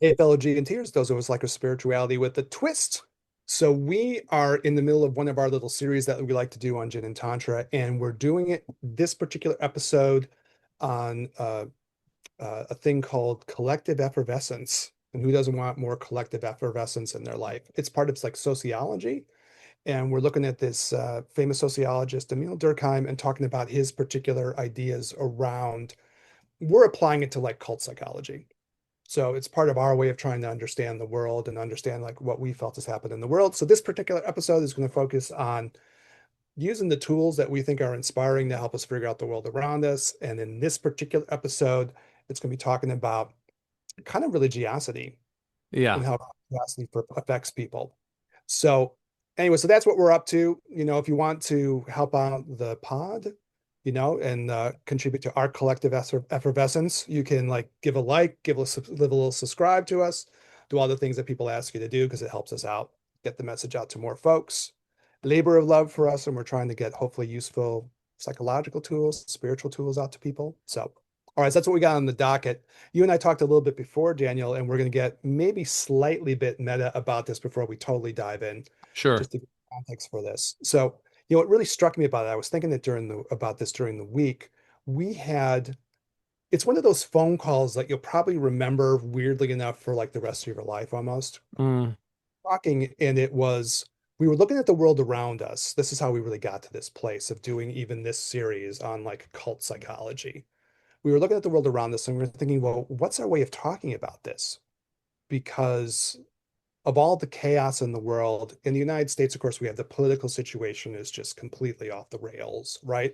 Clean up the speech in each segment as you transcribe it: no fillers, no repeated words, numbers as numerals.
Hey, fellow G and Tears, those of us like a spirituality with a twist. So we are in the middle of one of our little series that we like to do on Gin and Tantra, and we're doing it this particular episode on a thing called collective effervescence. And who doesn't want more collective effervescence in their life? It's part of like sociology, and we're looking at this famous sociologist Emil Durkheim and talking about his particular ideas around. We're applying it to like cult psychology. So it's part of our way of trying to understand the world and understand like what we felt has happened in the world. So this particular episode is going to focus on using the tools that we think are inspiring to help us figure out the world around us. And in this particular episode, it's going to be talking about kind of religiosity Yeah. and how religiosity affects people. So anyway, so that's what we're up to. If you want to help out the pod, and contribute to our collective effervescence, you can like give a like, give a little subscribe to us, do all the things that people ask you to do because it helps us out, get the message out to more folks. Labor of love for us, and we're trying to get hopefully useful psychological tools, spiritual tools out to people. So, all right, so that's what we got on the docket. You and I talked a little bit before, Daniel, and we're going to get maybe slightly bit meta about this before we totally dive in, Sure. just to give context for this. So, what really struck me about it, I was thinking that about this during the week. We had It's one of those phone calls that you'll probably remember weirdly enough for like the rest of your life almost. Mm, Talking, and we were looking at the world around us. This is how we really got to this place of doing even this series on like cult psychology. We were looking at the world around us and we were thinking, well, what's our way of talking about this? Because of all the chaos in the world, in the United States, of course, we have the political situation is just completely off the rails, right?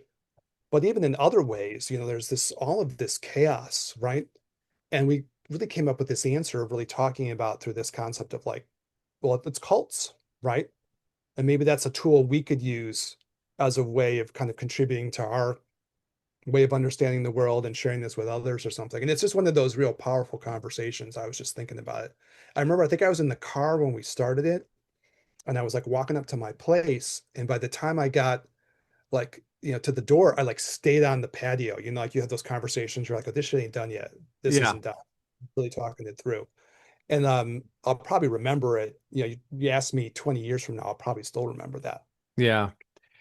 But even in other ways, there's all of this chaos, right? And we really came up with this answer of really talking about through this concept of like, well, it's cults, right? And maybe that's a tool we could use as a way of kind of contributing to our way of understanding the world and sharing this with others or something. And it's just one of those real powerful conversations. I was just thinking about it. I think I was in the car when we started it, and I was like walking up to my place. And by the time I got like, to the door, I like stayed on the patio. Like you have those conversations, you're like, oh, this shit ain't done yet. This yeah. isn't done. Really talking it through. And I'll probably remember it. You ask me 20 years from now, I'll probably still remember that. Yeah.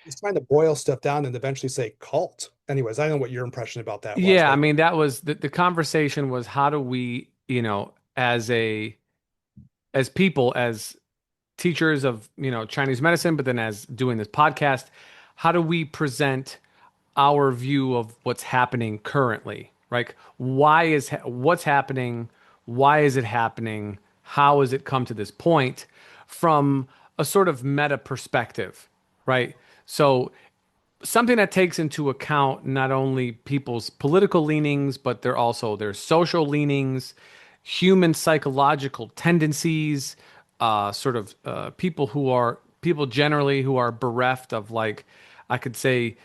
It's trying to boil stuff down and eventually say cult. Anyways, I don't know what your impression about that was, Yeah. I but mean, that was the conversation was how do we, as people, as teachers of, Chinese medicine, but then as doing this podcast, how do we present our view of what's happening currently? Like, what's happening? Why is it happening? How has it come to this point from a sort of meta perspective, right? So something that takes into account not only people's political leanings, but they're also their social leanings, human psychological tendencies, people generally who are bereft of like, I could say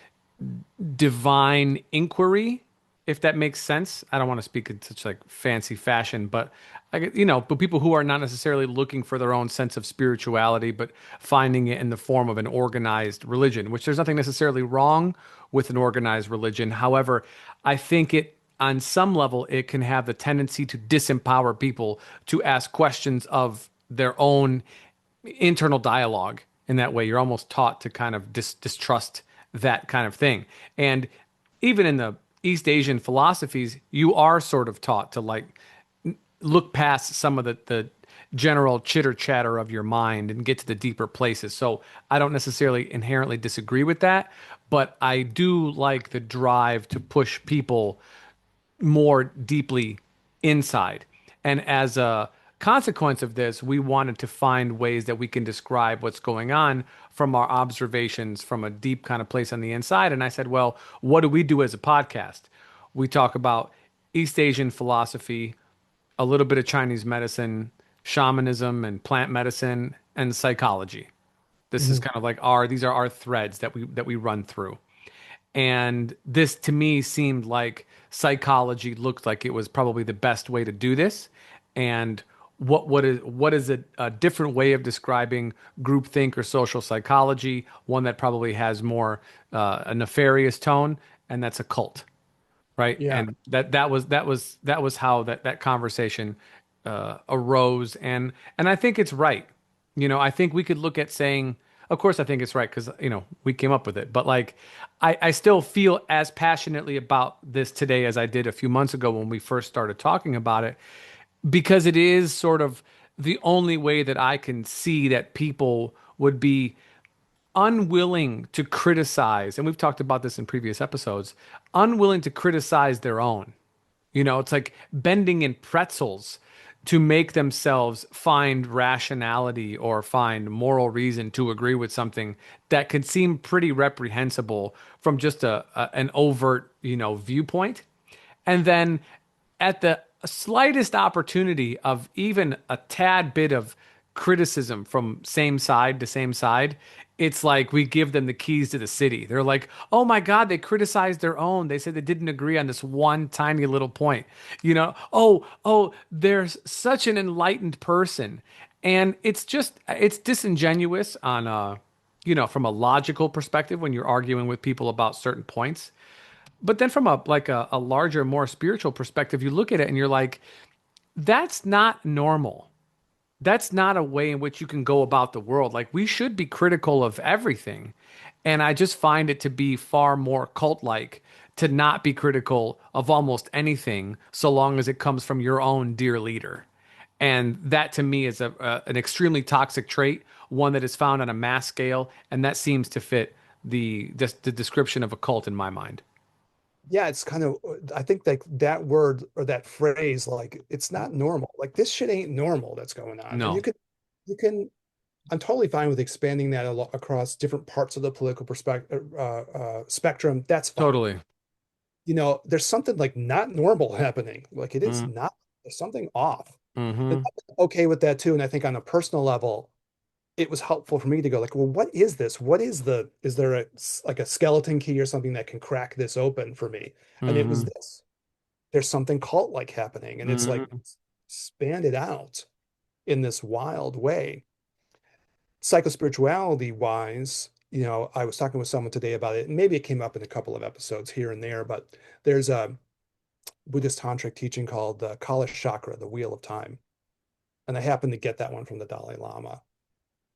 divine inquiry, if that makes sense. I don't want to speak in such like fancy fashion, but but people who are not necessarily looking for their own sense of spirituality, but finding it in the form of an organized religion, which there's nothing necessarily wrong with an organized religion. However, I think on some level, it can have the tendency to disempower people to ask questions of their own internal dialogue. In that way, you're almost taught to kind of distrust that kind of thing. And even in the East Asian philosophies, you are sort of taught to like look past some of the general chitter chatter of your mind and get to the deeper places. So I don't necessarily inherently disagree with that, but I do like the drive to push people more deeply inside. And as a consequence of this, we wanted to find ways that we can describe what's going on from our observations from a deep kind of place on the inside. And I said, well, what do we do as a podcast? We talk about East Asian philosophy, a little bit of Chinese medicine, shamanism and plant medicine, and psychology. This is Mhm. kind of like these are our threads that we run through. And this to me seemed like psychology looked like it was probably the best way to do this. And what is a different way of describing groupthink or social psychology? One that probably has more a nefarious tone, and that's a cult, right? Yeah. And that was how that conversation arose, and I think it's right. I think we could look at saying, of course, I think it's right because we came up with it, but like, I still feel as passionately about this today as I did a few months ago when we first started talking about it, because it is sort of the only way that I can see that people would be unwilling to criticize, and we've talked about this in previous episodes, unwilling to criticize their own. It's like bending in pretzels to make themselves find rationality or find moral reason to agree with something that could seem pretty reprehensible from just an overt, viewpoint. And then at the slightest opportunity of even a tad bit of criticism from same side to same side, it's like we give them the keys to the city. They're like, oh my God, they criticized their own. They said they didn't agree on this one tiny little point. Oh, there's such an enlightened person. And it's disingenuous on from a logical perspective when you're arguing with people about certain points. But then from a larger, more spiritual perspective, you look at it and you're like, that's not normal. That's not a way in which you can go about the world. Like, we should be critical of everything. And I just find it to be far more cult-like to not be critical of almost anything so long as it comes from your own dear leader. And that to me is an extremely toxic trait, one that is found on a mass scale, and that seems to fit the description of a cult in my mind. Yeah, it's kind of, I think like that word or that phrase, like it's not normal. Like this shit ain't normal that's going on. And No, you can, I'm totally fine with expanding that across different parts of the political perspective, spectrum. That's fine. totally. There's something like not normal happening. Like it is Mm, not, there's something off. And mm-hmm. I'm okay with that too. And I think on a personal level, it was helpful for me to go like, well, what is this? Is there like a skeleton key or something that can crack this open for me? And it was Mm-hmm. this. There's something cult-like happening, and it's like Mm-hmm. expanded out in this wild way. Psychospirituality wise, I was talking with someone today about it, and maybe it came up in a couple of episodes here and there, but there's a Buddhist tantric teaching called the Kala Chakra, the Wheel of Time. And I happened to get that one from the Dalai Lama.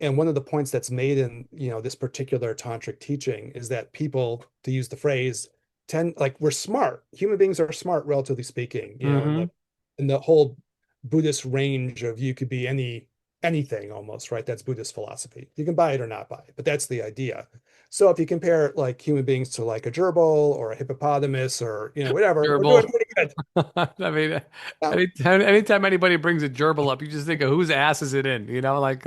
And one of the points that's made in, this particular tantric teaching is that people, to use the phrase, tend like we're smart. Human beings are smart, relatively speaking, Mm-hmm. in the whole Buddhist range of you could be anything almost, right? That's Buddhist philosophy. You can buy it or not buy it, but that's the idea. So if you compare like human beings to like a gerbil or a hippopotamus or whatever, we're doing Gerbil. pretty good. I mean, Yeah. anytime anybody brings a gerbil up, you just think of whose ass is it in? Like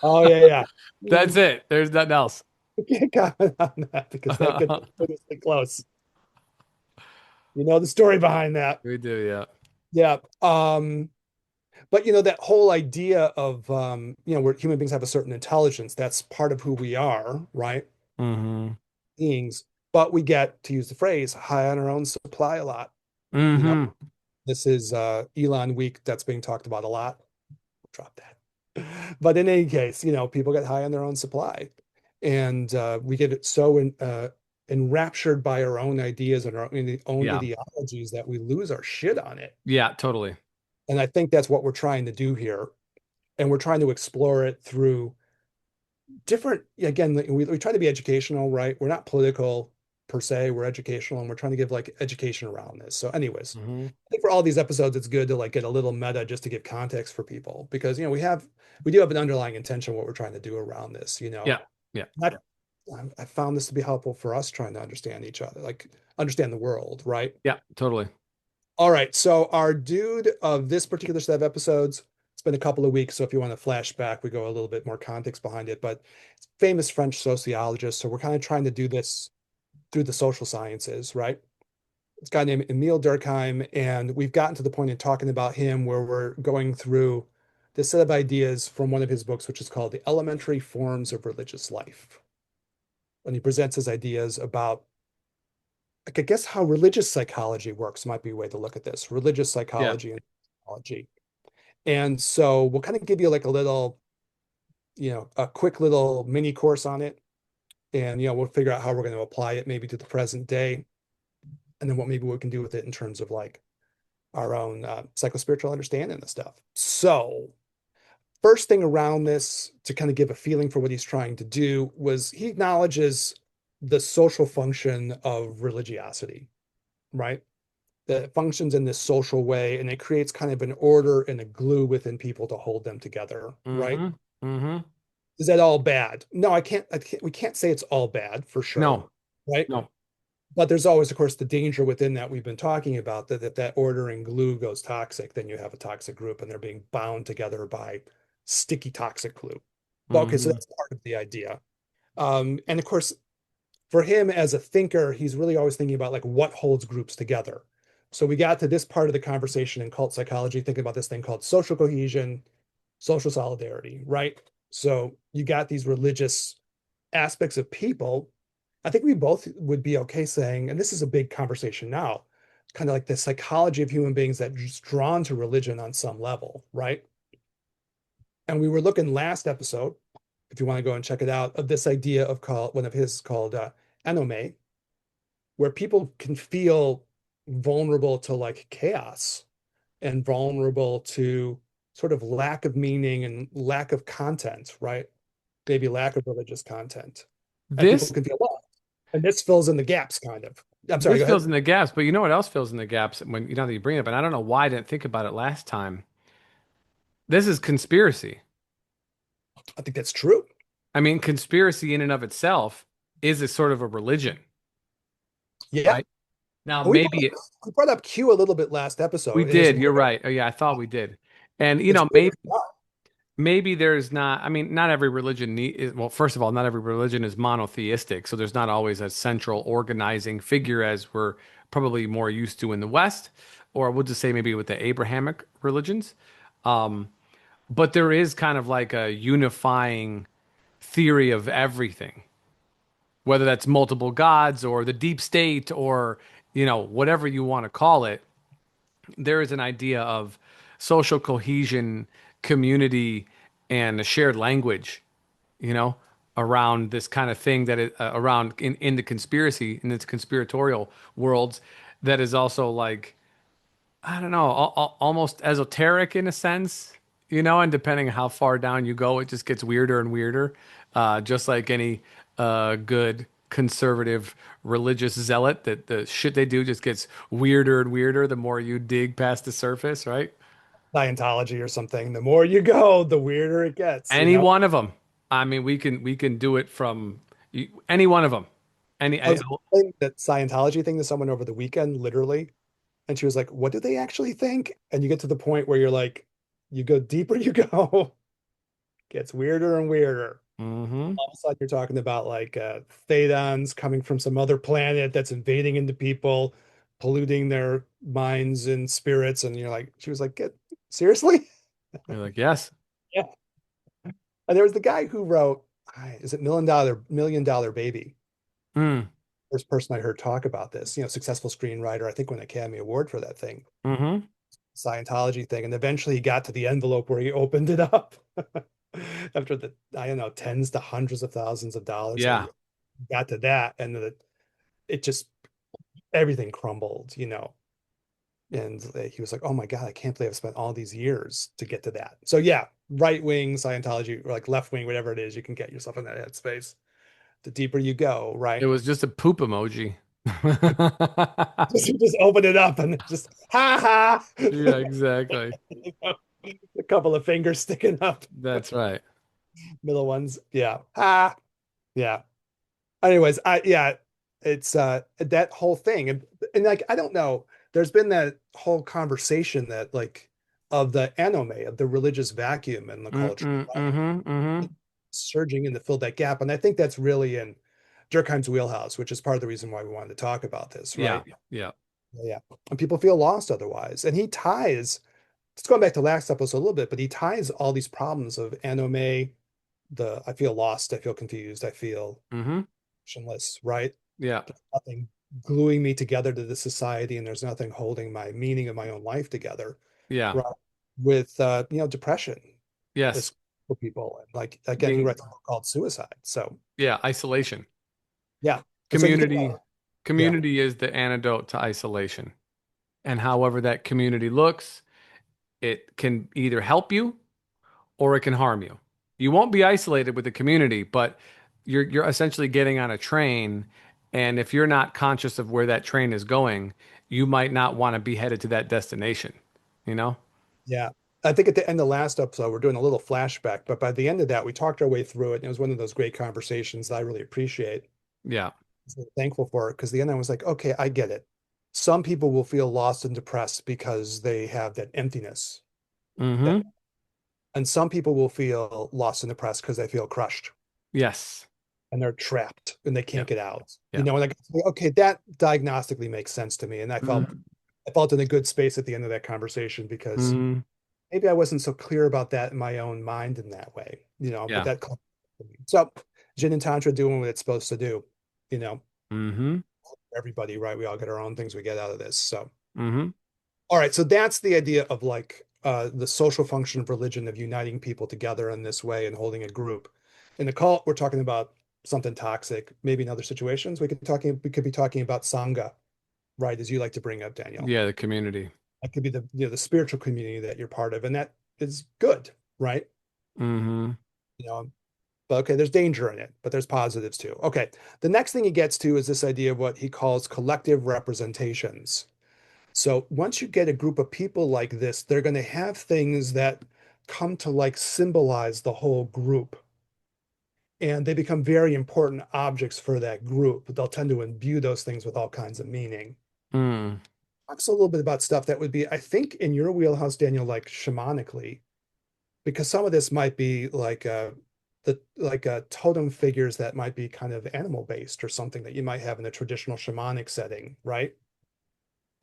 Oh yeah, yeah. that's it. There's nothing else. We can't comment on that because that could be Buddhistly close. You know the story behind that. We do, yeah. Yeah. But that whole idea of where human beings have a certain intelligence, that's part of who we are, right? Mm-hmm. Beings, but we get, to use the phrase, high on our own supply a lot. You know, Mm-hmm. this is Elon week that's being talked about a lot. Drop that. But in any case, people get high on their own supply. And we get so enraptured by our own ideas and our own Yeah. ideologies that we lose our shit on it. Yeah, totally. And I think that's what we're trying to do here. And we're trying to explore it through different, again, we try to be educational, right? We're not political per se, we're educational and we're trying to give like education around this. So anyways, Mm-hmm. I think for all these episodes, it's good to like get a little meta just to give context for people because, we do have an underlying intention what we're trying to do around this, Yeah. Yeah. not, I found this to be helpful for us trying to understand each other, like understand the world, right? Yeah, totally. All right. So our dude of this particular set of episodes, it's been a couple of weeks. So if you want to flash back, we go a little bit more context behind it, but it's famous French sociologist. So we're kind of trying to do this through the social sciences, right? It's a guy named Emile Durkheim, and we've gotten to the point in talking about him where we're going through this set of ideas from one of his books, which is called The Elementary Forms of Religious Life. And he presents his ideas about, like, I guess how religious psychology works might be a way to look at this, religious Yeah. psychology and psychology. And so we'll kind of give you like a little, a quick little mini course on it. And, we'll figure out how we're going to apply it maybe to the present day. And then what maybe we can do with it in terms of like our own psychospiritual understanding of stuff. So, first thing around this to kind of give a feeling for what he's trying to do was he acknowledges the social function of religiosity, right? That it functions in this social way and it creates kind of an order and a glue within people to hold them together, right? Mm-hmm. Mm-hmm. Is that all bad? No, I can't, we can't say it's all bad for sure, No, right? no. But there's always, of course, the danger within that we've been talking about that if that order and glue goes toxic, then you have a toxic group and they're being bound together by sticky toxic glue. Well, okay, so Mm-hmm. that's part of the idea. And of course, for him as a thinker, he's really always thinking about like what holds groups together. So we got to this part of the conversation in cult psychology, thinking about this thing called social cohesion, social solidarity, right? So you got these religious aspects of people. I think we both would be okay saying, and this is a big conversation now, kind of like the psychology of human beings that just drawn to religion on some level, right? And we were looking last episode, if you want to go and check it out, of this idea of called one of his called anome, where people can feel vulnerable to like chaos and vulnerable to sort of lack of meaning and lack of content, right? Maybe lack of religious content. And people This can feel lost. And this fills in the gaps, kind of. I'm sorry, this go ahead. fills in the gaps, but you know what else fills in the gaps when you know that you bring it up, and I don't know why I didn't think about it last time. This is conspiracy. I think that's true. I mean, conspiracy in and of itself is a sort of a religion, Yeah. right? Now, We we brought up Q a little bit last we episode. His did. work, You're right. Oh, yeah, I thought we did. And you it's know, weird. maybe there's not. I mean, not every religion well, first of all, not every religion is monotheistic, so there's not always a central organizing figure as we're probably more used to in the West, or we'll just say maybe with the Abrahamic religions. Um, but there is kind of like a unifying theory of everything, whether that's multiple gods or the deep state or, you know, whatever you want to call it. There is an idea of social cohesion, community, and a shared language, you know, around this kind of thing that it around in the conspiracy in its conspiratorial worlds that is also like I don't know, almost esoteric in a sense, you know, and depending on how far down you go, it just gets weirder and weirder. Just like any good conservative religious zealot, that the shit they do just gets weirder and weirder the more you dig past the surface, right? Scientology or something. The more you go, the weirder it gets, you Any know? one of them. I mean, we can do it from any one of them. Any, I was explaining that Scientology thing to someone over the weekend, literally, and she was like, "What do they actually think?" And you get to the point where you're like, you go deeper, you go, gets weirder and weirder. mm-hmm. All of a sudden, you're talking about like thedons coming from some other planet that's invading into people, polluting their minds and spirits, and you're like, she was like, "Get seriously?" You're like, yes. Yeah. And there was the guy who wrote, is it Million Dollar Baby? Mm, First person I heard talk about this, successful screenwriter, I think won an Academy Award for that thing, mm-hmm. Scientology thing. And eventually he got to the envelope where he opened it up after the, I don't know, tens to hundreds of thousands of dollars that Yeah. he got to that. And it just, everything crumbled. And he was like, oh my God, I can't believe I've spent all these years to get to that. So yeah, right wing Scientology, or like left wing, whatever it is, you can get yourself in that headspace. The deeper you go, It right? was just a poop emoji. Just open it up and just ha ha. Yeah, exactly. A couple of fingers sticking up, That's right. middle ones. Yeah. Ha. Yeah. Anyways, yeah, it's that whole thing. And like I don't know, there's been that whole conversation that like of the anome, of the religious vacuum in the culture, Mm-hmm, mm-hmm. surging in to fill that gap. And I think that's really in Durkheim's wheelhouse, which is part of the reason why we wanted to talk about this, Yeah, right? yeah. Yeah. And people feel lost otherwise. And he ties, just going back to last episode a little bit, but he ties all these problems of anome, the I feel lost, I feel confused, I feel Mm-hmm. directionless, right? Yeah, There's nothing gluing me together to this society, and there's nothing holding my meaning of my own life together, yeah. right? With depression Yes. is for people. And like again, he Being, writes a book called Suicide. So yeah, isolation. yeah. And so you get Community, yeah. community is the antidote to isolation. And however that community looks, it can either help you or it can harm you. You won't be isolated with the community, but you're essentially getting on a train, and if you're not conscious of where that train is going, you might not want to be headed to that destination, you know? Yeah. I think at the end of the last episode, we're doing a little flashback, but by the end of that, we talked our way through it. And it was one of those great conversations that I really appreciate. Yeah. So thankful for it because the end I was like, okay, I get it. Some people will feel lost and depressed because they have that emptiness. That, Mm-hmm. and some people will feel lost and depressed because they feel crushed Yes. and they're trapped and they Yeah. can't get out. Yeah. And I go, okay, that diagnostically makes sense to me. And Mm-hmm. I felt in a good space at the end of that conversation because Mm-hmm. maybe I wasn't so clear about that in my own mind in that way, but Yeah. that so Jin and Tantra doing what it's supposed to do, you know, Mm-hmm. everybody, right? We all get our own things we get out of this. So, Mm-hmm. all right. So that's the idea of like the social function of religion of uniting people together in this way and holding a group. In the cult, we're talking about something toxic. Maybe in other situations, we could be talking about Sangha, right? As you like to bring up, Daniel. Yeah, the community. That could be the spiritual community that you're part of, and that is good, right? Mm-hmm. You know, but okay, there's danger in it, but there's positives too. Okay, the next thing he gets to is this idea of what he calls collective representations. So once you get a group of people like this, they're going to have things that come to like symbolize the whole group. And they become very important objects for that group. They'll tend to imbue those things with all kinds of meaning. Mm. Talks a little bit about stuff that would be, I think, in your wheelhouse, Daniel, like shamanically, because some of this might be like totem figures that might be kind of animal based or something that you might have in a traditional shamanic setting, right?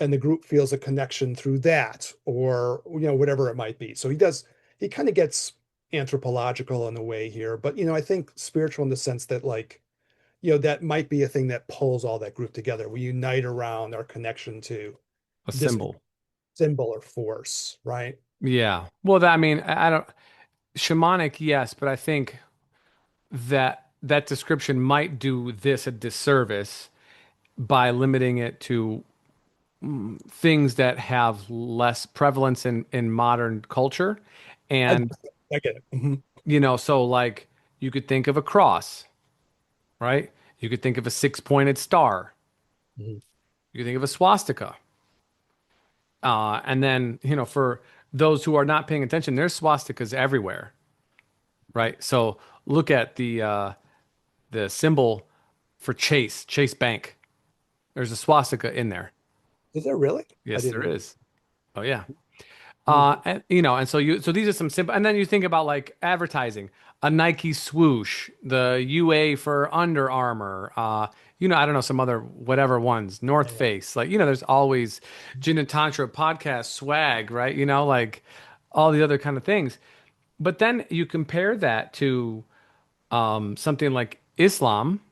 And the group feels a connection through that, or whatever it might be. So he kind of gets anthropological in a way here, but I think spiritual in the sense that like that might be a thing that pulls all that group together. We unite around our connection to A this symbol. symbol or force, right? Yeah. Well, I mean, I don't shamanic, yes, but I think that description might do this a disservice by limiting it to things that have less prevalence in modern culture. I, And, I get it. Mhm, so like you could think of a cross, right? You could think of a six-pointed star. mhm. You could think of a swastika. And then, for those who are not paying attention, there's swastikas everywhere, right? So look at the symbol for Chase Bank. There's a swastika in there. Is there really? I Yes, there didn't. is. Oh yeah. Mhm. And so these are some simple, and then you think about like advertising, a Nike swoosh, the UA for Under Armour, I don't know, some other whatever ones, North Yeah. Face, like, there's always Gin and Tantra podcast swag, right? Like all the other kind of things. But then you compare that to something like Islam,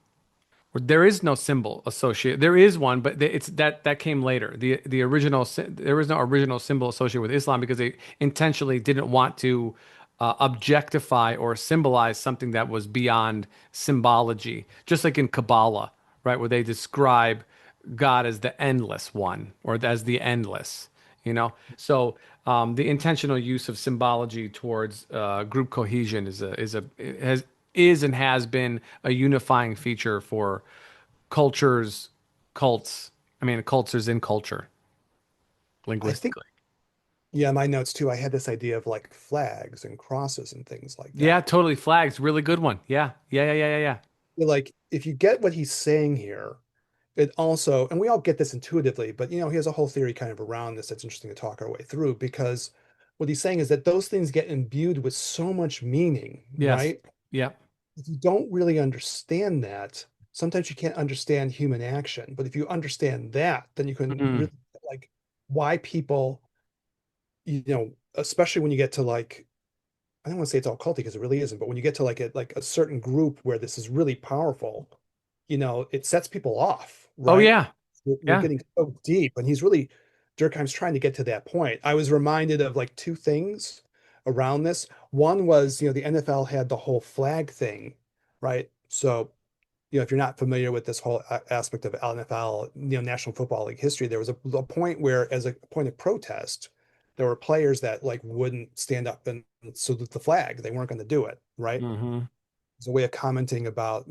there is no symbol associated. There is one, but it's that came later. The original there was no original symbol associated with Islam because they intentionally didn't want to objectify or symbolize something that was beyond symbology. Just like in Kabbalah, right, where they describe God as the endless one or as the endless. So the intentional use of symbology towards group cohesion is and has been a unifying feature for cultures, cults. I mean, cultures in culture I think, linguistically. yeah, my notes too. I had this idea of like flags and crosses and things like Yeah, that. totally. Flags, really good one. Yeah, yeah, yeah, yeah, yeah, yeah. Like, if you get what he's saying here, it also, and we all get this intuitively, but he has a whole theory kind of around this that's interesting to talk our way through because what he's saying is that those things get imbued with so much meaning, Yes. right? Yeah. If you don't really understand that, sometimes you can't understand human action. But if you understand that, then you can Mm. really like why people, especially when you get to like, I don't want to say it's all culty because it really isn't, but when you get to like a certain group where this is really powerful, it sets people off, Oh right? yeah. We're Yeah. getting so deep, and Durkheim's trying to get to that point. I was reminded of like two things around this. One was, the NFL had the whole flag thing, right? So if you're not familiar with this whole aspect of NFL, National Football League history, there was a point where, as a point of protest, there were players that like wouldn't stand up and salute the flag. They weren't going to do it, right? Hmm. It's a way of commenting about,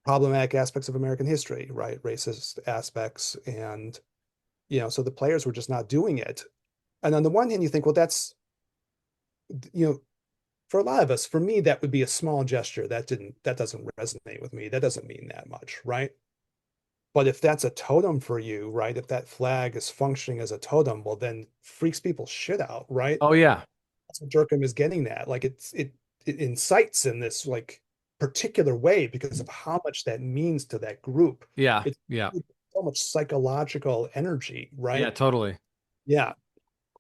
problematic aspects of American history, right? Racist aspects. And, so the players were just not doing it. And on the one hand, you think, well, you know, for a lot of us, for me, that would be a small gesture. That doesn't resonate with me. That doesn't mean that much, right? But if that's a totem for you, right? If that flag is functioning as a totem, well, then freaks people shit out, right? Oh yeah. That's what Durkheim is getting at. Like it incites in this like particular way because of how much that means to that group. Yeah. It's Yeah. so much psychological energy, Yeah, right? totally. Yeah.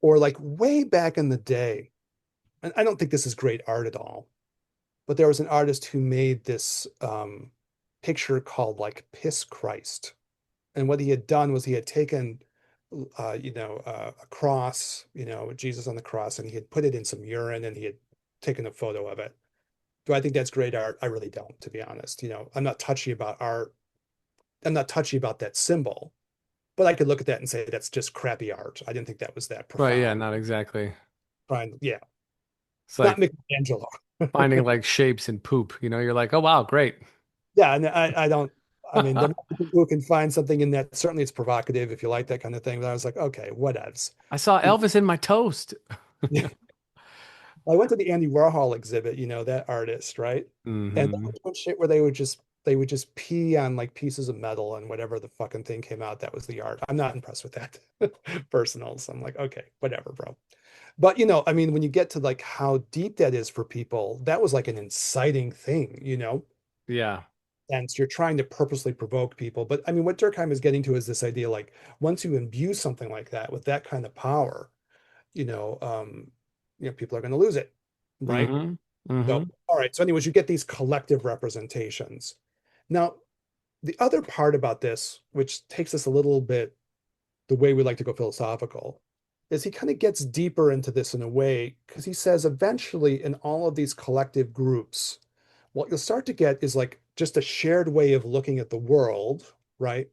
Or like way back in the day, and I don't think this is great art at all, but there was an artist who made this picture called like Piss Christ. And what he had done was he had taken, a cross, Jesus on the cross, and he had put it in some urine and he had taken a photo of it. Do I think that's great art? I really don't, to be honest. I'm not touchy about art. I'm not touchy about that symbol, but I could look at that and say that's just crappy art. I didn't think that was that Right, yeah, profound. not exactly. Fine. Yeah, It's it's not like Michelangelo. finding like shapes in poop, you're like, "Oh wow, great." Yeah, and I don't. I mean, there might be people who can find something in that. Certainly, it's provocative if you like that kind of thing. But I was like, okay, whatevs. I saw You Elvis in my toast. know, I went to the Andy Warhol exhibit, that artist, right? And they Hmm. were doing shit where they would just pee on like pieces of metal and whatever the fucking thing came out, that was the art. I'm not impressed with that. Personal. So I'm like, okay, whatever, bro. But I mean, when you get to like how deep that is for people, that was like an inciting thing. Yeah. And you're trying to purposely provoke people. But I mean, what Durkheim is getting to is this idea like once you imbue something like that with that kind of power, you know, um, people are going to lose it, right? Hmm. So, Hmm. all right. So, anyways, you get these collective representations. Now, the other part about this, which takes us a little bit the way we like to go philosophical, is he kind of gets deeper into this in a way because he says eventually in all of these collective groups, what you'll start to get is like just a shared way of looking at the world, right?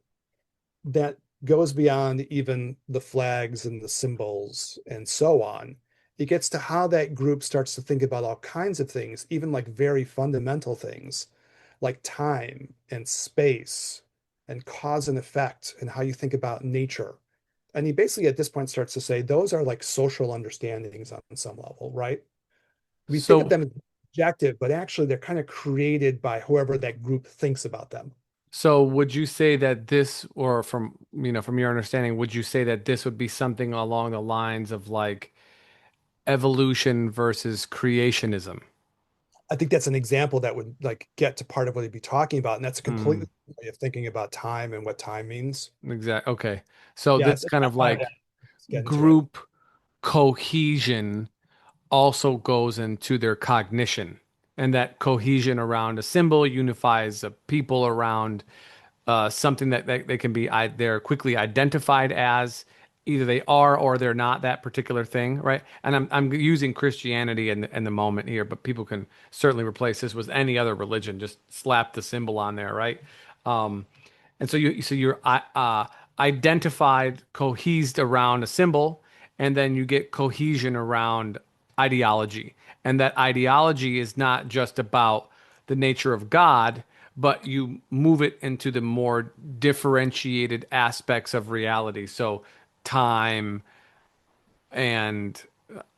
That goes beyond even the flags and the symbols and so on. It gets to how that group starts to think about all kinds of things, even like very fundamental things like time and space and cause and effect and how you think about nature. And he basically at this point starts to say those are like social understandings on some level, right? We think of So them as objective, but actually they're kind of created by whoever that group thinks about them. so would you say that this, or from your understanding, would you say that this would be something along the lines of like evolution versus creationism? I think that's an example that would like get to part of what he'd be talking about. And that's a Mm, completely different way of thinking about time and what time means. Okay. So Yeah, this it's kind not of my head. like Let's get into it. group cohesion also goes into their cognition, and that cohesion around a symbol unifies a people around something that they can be they're quickly identified as. Either they are or they're not that particular thing, right? And I'm using Christianity in the moment here, but people can certainly replace this with any other religion. Just slap the symbol on there, right? Um, and so you're identified, cohesed around a symbol, and then you get cohesion around ideology. And that ideology is not just about the nature of God, but you move it into the more differentiated aspects of reality. So time and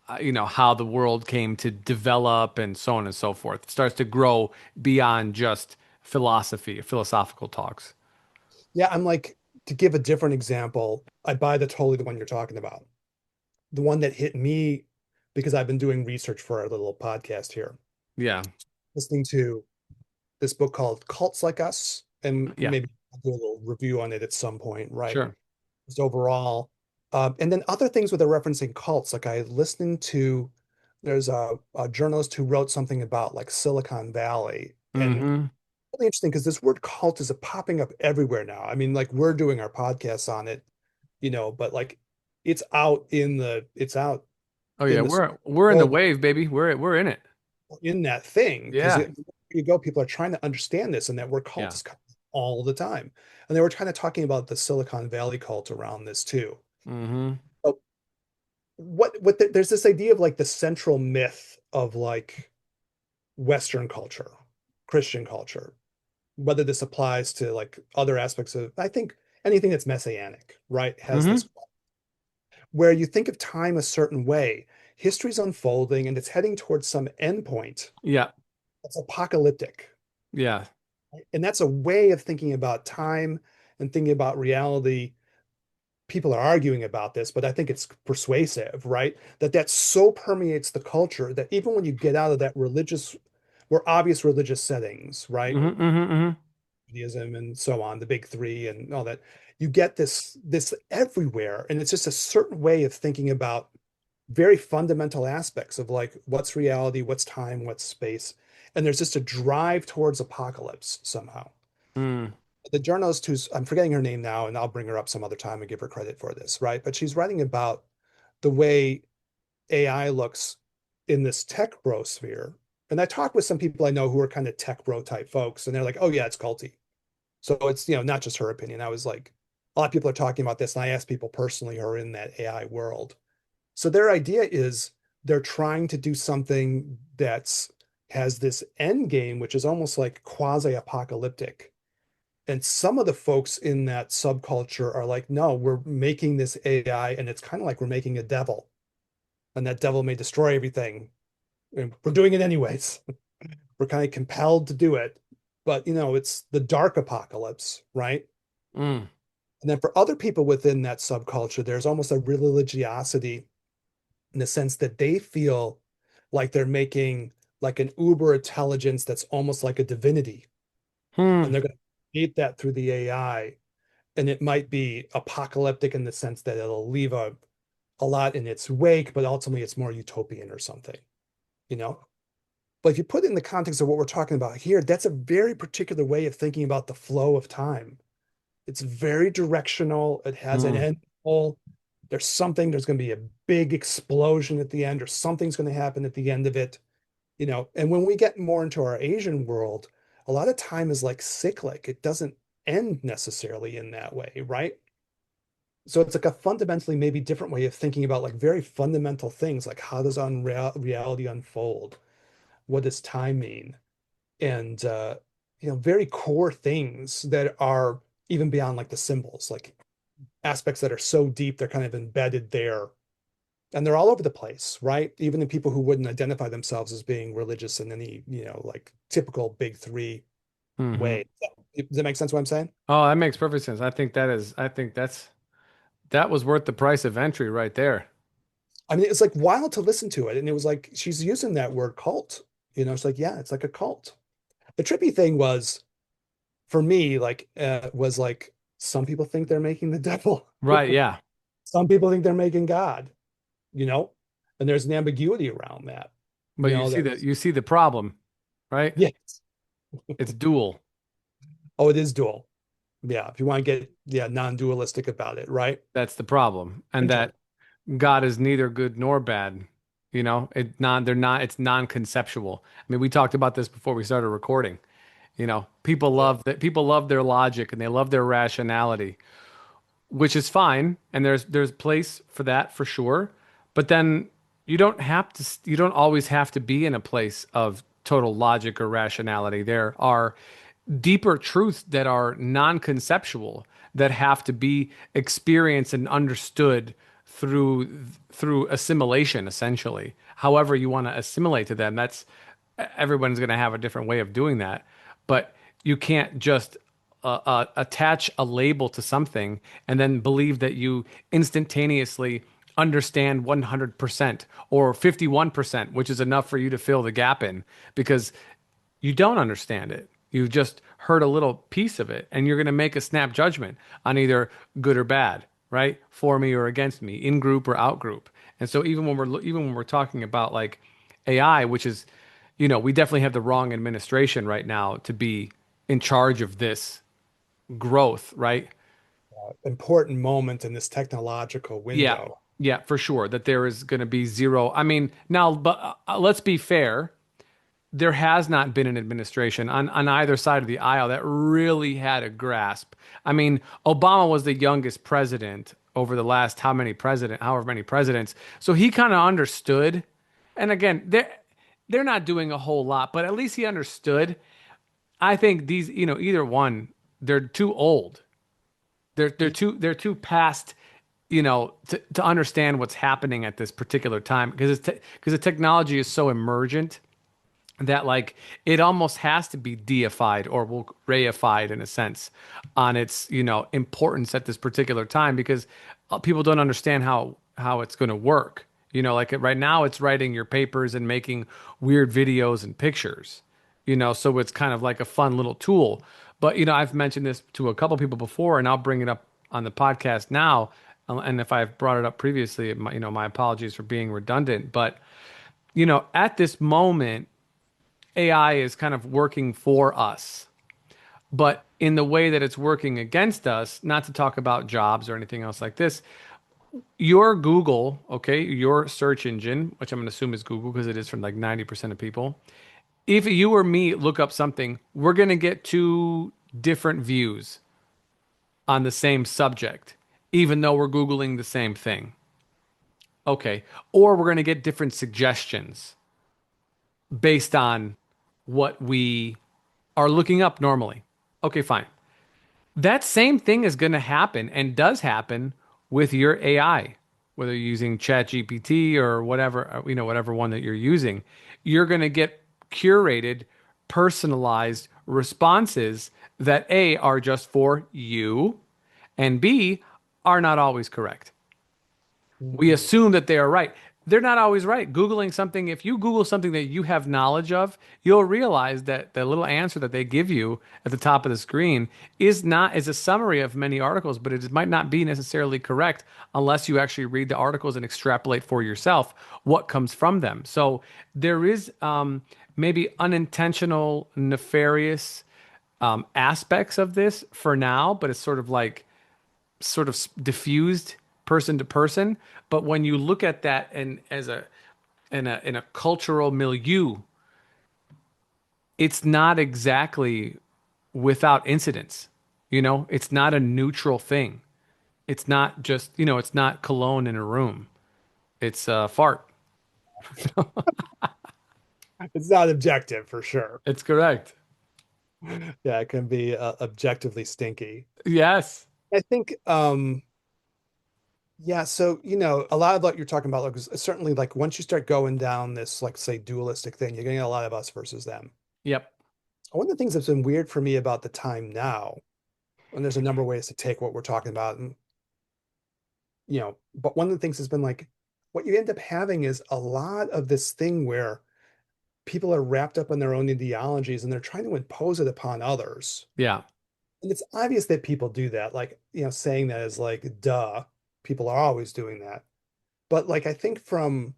how the world came to develop and so on and so forth. It starts to grow beyond just philosophical talks. Yeah, I'm like, to give a different example, I buy the one you're talking about. The one that hit me because I've been doing research for our little podcast here, Yeah. listening to this book called Cults Like Us, and Yeah. maybe I'll do a little review on it at some point, right? Sure. Just overall. And then other things with the referencing cults, like I listened to, there's a journalist who wrote something about like Silicon Valley, and Hmm. really interesting because this word cult is popping up everywhere now. I mean, like we're doing our podcasts on it, but like it's out Oh yeah, in the we're in the world wave, baby. We're in it. in that thing because Yeah. you go, people are trying to understand this and that word cult Yeah. is coming all the time. And they were kind of talking about the Silicon Valley cult around this too. Hmm. But there's this idea of like the central myth of like Western culture, Christian culture, whether this applies to like other aspects of, I think anything that's messianic, right, has Hmm. this where you think of time a certain way. History's unfolding and it's heading towards some endpoint. Yeah. It's apocalyptic. Yeah. And that's a way of thinking about time and thinking about reality. People are arguing about this, but I think it's persuasive, right? That so permeates the culture that even when you get out of that religious, or obvious religious settings, right? Hmm. Hmm. Hmm. Judaism and so on, the big three and all that, you get this everywhere. And it's just a certain way of thinking about very fundamental aspects of like what's reality, what's time, what's space. And there's just a drive towards apocalypse somehow. Mm. The journalist who's, I'm forgetting her name now, and I'll bring her up some other time and give her credit for this, right? But she's writing about the way AI looks in this tech bro sphere. And I talked with some people I know who are kind of tech bro type folks, and they're like, oh yeah, it's culty. So it's, not just her opinion. I was like, a lot of people are talking about this, and I asked people personally who are in that AI world. So their idea is they're trying to do something that's has this end game, which is almost like quasi-apocalyptic. And some of the folks in that subculture are like, no, we're making this AI, and it's kind of like we're making a devil, and that devil may destroy everything. And we're doing it anyways. We're kind of compelled to do it. But it's the dark apocalypse, right? Mm. And then for other people within that subculture, there's almost a religiosity in the sense that they feel like they're making like an uber intelligence that's almost like a divinity. And Hmm. they're going to create that through the AI. And it might be apocalyptic in the sense that it'll leave a lot in its wake, but ultimately it's more utopian or something, you know? But if you put it in the context of what we're talking about here, that's a very particular way of thinking about the flow of time. It's very directional. It has an Hmm. end goal. There's going to be a big explosion at the end, or something's going to happen at the end of it, And when we get more into our Asian world, a lot of time is like cyclic. It doesn't end necessarily in that way, right? So it's like a fundamentally maybe different way of thinking about like very fundamental things, like how does reality unfold? What does time mean? And very core things that are even beyond like the symbols, like aspects that are so deep they're kind of embedded there, and they're all over the place, right? Even in people who wouldn't identify themselves as being religious in any like typical big three Hmm. way. Does that make sense what I'm saying? Oh, that makes perfect sense. I think that was worth the price of entry right there. I mean, it's like wild to listen to it, and it was like she's using that word cult. It's like, yeah, it's like a cult. The trippy thing was for me, like, was like some people think they're making the devil. Right, yeah. Some people think they're making God, you know, and there's an ambiguity around that, But that was, you see the problem, right? yes. It's dual. Oh, it is dual. Yeah. If you want to get, yeah, non-dualistic about it, right? That's the problem. And Intellect. that God is neither good nor bad. They're not, it's non-conceptual. I mean, we talked about this before we started recording. Yeah. People love their logic and they love their rationality, which is fine, and there's place for that for sure. But then you don't always have to be in a place of total logic or rationality. There are deeper truths that are non-conceptual that have to be experienced and understood through assimilation, essentially. However you want to assimilate to them, that's everyone's going to have a different way of doing that. But you can't just attach a label to something and then believe that you instantaneously understand 100% or 51%, which is enough for you to fill the gap in, because you don't understand it. You've just heard a little piece of it, and you're going to make a snap judgment on either good or bad, right? For me or against me, in group or out group. And so even when we're talking about like AI, which is, we definitely have the wrong administration right now to be in charge of this growth, right? Important moment in this technological Yeah. window. Yeah, for sure that there is going to be zero. I mean, now, but let's be fair. there has not been an administration on either side of the aisle that really had a grasp. I mean, Obama was the youngest president over the last however many presidents. So he kind of understood. And again, they're not doing a whole lot, but at least he understood. I think these, either one, they're too old. They're too past, to understand what's happening at this particular time because the technology is so emergent that like it almost has to be deified or will reified in a sense on its importance at this particular time because people don't understand how it's going to work. Like right now it's writing your papers and making weird videos and pictures. So it's kind of like a fun little tool. But I've mentioned this to a couple people before, and I'll bring it up on the podcast now. And if I've brought it up previously, my apologies for being redundant. But at this moment AI is kind of working for us, but in the way that it's working against us, not to talk about jobs or anything else like this, your Google, okay, your search engine, which I'm going to assume is Google because it is for like 90% of people. If you or me look up something, we're going to get two different views on the same subject, even though we're Googling the same thing. Okay. Or we're going to get different suggestions based on what we are looking up normally. Okay, fine. That same thing is going to happen and does happen with your AI, whether you're using ChatGPT or whatever, whatever one that you're using. You're going to get curated, personalized responses that A are just for you and B are not always correct. We Mm. assume that they are right. They're not always right. Googling something, if you Google something that you have knowledge of, you'll realize that the little answer that they give you at the top of the screen is a summary of many articles, but it might not be necessarily correct unless you actually read the articles and extrapolate for yourself what comes from them. So there is maybe unintentional, nefarious aspects of this for now, but it's sort of diffused person to person. But when you look at that and as a in a cultural milieu, it's not exactly without incidents. It's not a neutral thing. It's not just, it's not cologne in a room. It's a fart. It's not objective for sure. It's correct. Yeah, it can be objectively stinky. Yes. I think yeah, so a lot of what you're talking about, like, is certainly like once you start going down this, like, say, dualistic thing, you're getting a lot of us versus them. Yep. One of the things that's been weird for me about the time now, and there's a number of ways to take what we're talking about, and but one of the things has been like what you end up having is a lot of this thing where people are wrapped up in their own ideologies and they're trying to impose it upon others. Yeah. And it's obvious that people do that. Like, saying that is like, duh, people are always doing that. But like, I think from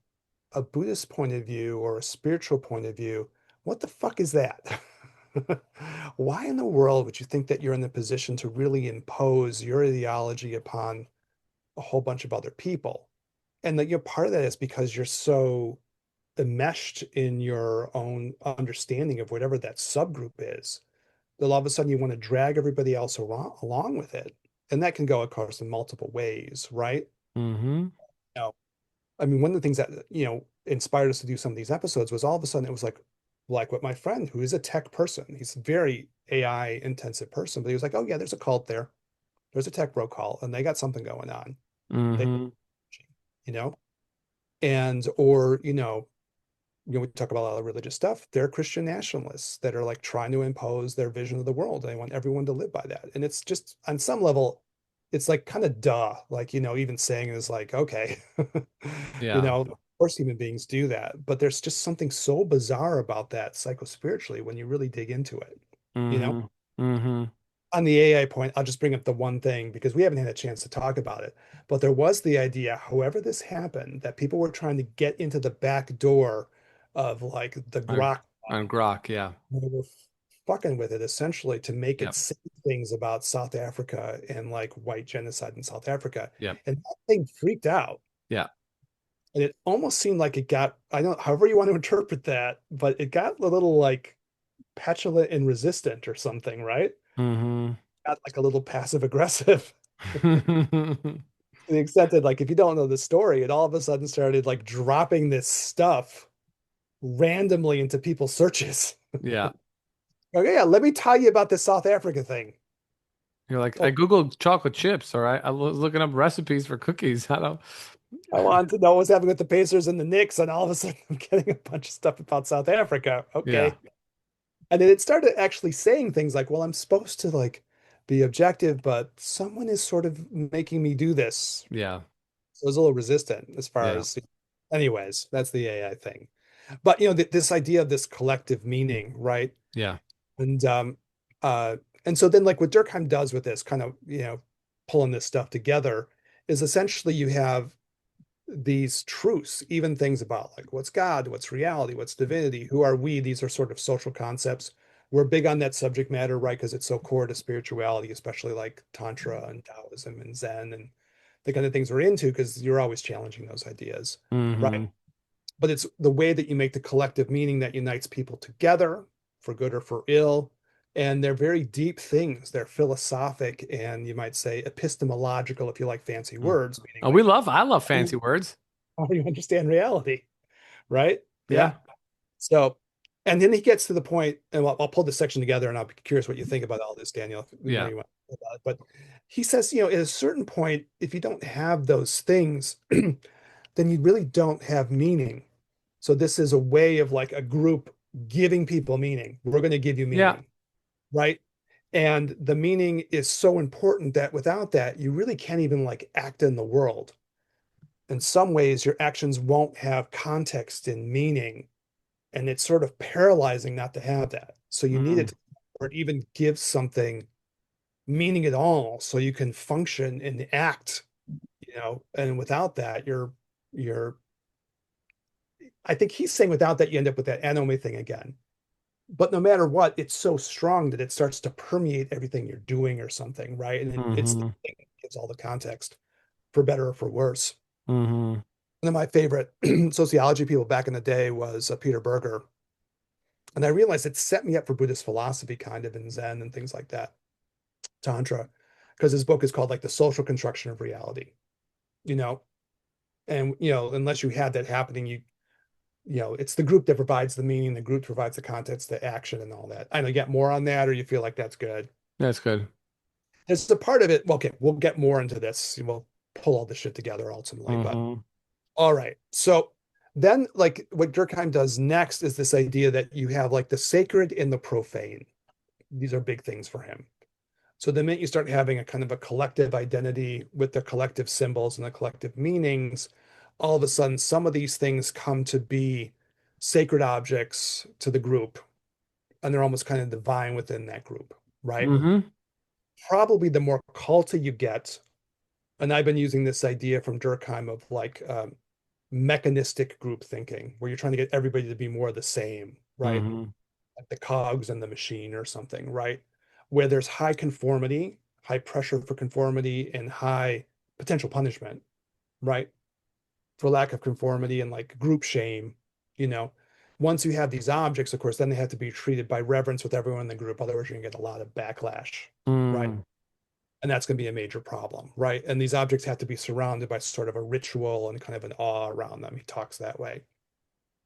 a Buddhist point of view or a spiritual point of view, what the fuck is that? Why in the world would you think that you're in the position to really impose your ideology upon a whole bunch of other people? And that you're part of that is because you're so enmeshed in your own understanding of whatever that subgroup is, that all of a sudden you want to drag everybody else along with it. And that can go, of course, in multiple ways, right? Mm-hmm. No, I mean, one of the things that, inspired us to do some of these episodes was all of a sudden it was like what my friend who is a tech person, he's a very AI intensive person, but he was like, oh yeah, there's a cult there. There's a tech bro cult and they got something going on. They, Mm-hmm. you know, and, or, we talk about a lot of religious stuff. They're Christian nationalists that are like trying to impose their vision of the world. They want everyone to live by that. And it's just on some level, it's like kind of duh. Like, even saying is like, okay, Yeah. of course human beings do that. But there's just something so bizarre about that psychospiritually when you really dig into it. You know, Mm-hmm. Mm-hmm. on the AI point, I'll just bring up the one thing because we haven't had a chance to talk about it. But there was the idea, however this happened, that people were trying to get into the back door of like the On, Grok. on Grok, yeah. They were fucking with it essentially to make it Yep. say things about South Africa and like white genocide in South Africa. Yep. And that thing freaked out. Yeah. And it almost seemed like it got, I don't, however you want to interpret that, but it got a little like petulant and resistant or something, right? Hmm. Got like a little passive aggressive to the extent that like if you don't know the story, it all of a sudden started like dropping this stuff randomly into people's searches. Yeah. Okay, yeah, let me tell you about this South Africa thing. You're like, Oh, I Googled chocolate chips, all right? I was looking up recipes for cookies. I don't. I wanted to know what's happening with the Pacers and the Knicks, and all of a sudden I'm getting a bunch of stuff about South Africa. Yeah. Okay. And then it started actually saying things like, well, I'm supposed to like be objective, but someone is sort of making me do this. Yeah. So it was a little resistant as far Yeah. as, anyways, that's the AI thing. But this idea of this collective meaning, right? Yeah. And uh and so then like what Durkheim does with this kind of, pulling this stuff together is essentially you have these truths, even things about like what's God, what's reality, what's divinity, who are we? These are sort of social concepts. We're big on that subject matter, right? Because it's so core to spirituality, especially like Tantra and Taoism and Zen and the kind of things we're into, because you're always challenging those ideas, right? Hmm. But it's the way that you make the collective meaning that unites people together for good or for ill. And they're very deep things. They're philosophic and you might say epistemological, if you like fancy words, meaning Oh, like I love fancy words. how do you understand reality, right? Yeah. Yeah. So, and then he gets to the point, and I'll pull this section together, and I'll be curious what you think about all this, Daniel, the more Yeah. you want to think about it. But he says, at a certain point, if you don't have those things, then you really don't have meaning. So this is a way of like a group giving people meaning. We're going to give you Yeah. meaning, right? And the meaning is so important that without that, you really can't even like act in the world. In some ways, your actions won't have context and meaning, and it's sort of paralyzing not to have that. So you need Mm. it to, or even give something meaning at all so you can function and act, and without that, you're I think he's saying without that, you end up with that anomy thing again. But no matter what, it's so strong that it starts to permeate everything you're doing or something, right? And then it's the Hmm. thing that gives all the context for better or for worse. Hmm. One of my favorite sociology people back in the day was Peter Berger. And I realized it set me up for Buddhist philosophy, kind of, in Zen and things like that, Tantra, because his book is called like The Social Construction of Reality, you know, and, unless you had that happening, it's the group that provides the meaning, the group provides the context, the action, and all that. I know you get more on that, or you feel like that's good. That's good. There's a part of it. Well, okay, we'll get more into this. We'll pull all this shit together ultimately. But Hmm. all right. So then, like, what Durkheim does next is this idea that you have like the sacred and the profane. These are big things for him. So the minute you start having a kind of a collective identity with the collective symbols and the collective meanings, all of a sudden some of these things come to be sacred objects to the group, and they're almost kind of divine within that group, right? Hmm. Probably the more culty you get, and I've been using this idea from Durkheim of like mechanistic group thinking, where you're trying to get everybody to be more the same, right? Hmm. Like the cogs in the machine or something, right? Where there's high conformity, high pressure for conformity, and high potential punishment, right? For lack of conformity and like group shame, you know. Once you have these objects, of course, then they have to be treated by reverence with everyone in the group. Otherwise, you're gonna get a lot of backlash, right? Mm. And that's going to be a major problem, right? And these objects have to be surrounded by sort of a ritual and kind of an awe around them. He talks that way.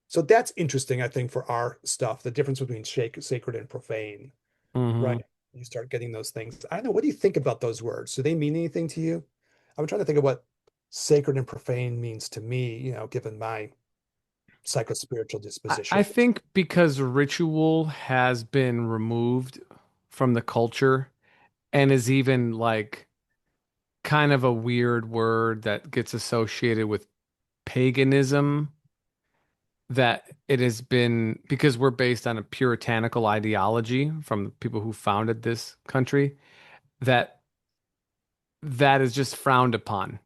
So that's interesting, I think, for our stuff, the difference between sacred and profane, right? Hmm. You start getting those things. I don't know. What do you think about those words? Do they mean anything to you? I'm trying to think of what sacred and profane means to me, given my psychospiritual I disposition. think because ritual has been removed from the culture and is even like kind of a weird word that gets associated with paganism, that it has been because we're based on a puritanical ideology from the people who founded this country, that that is just frowned upon.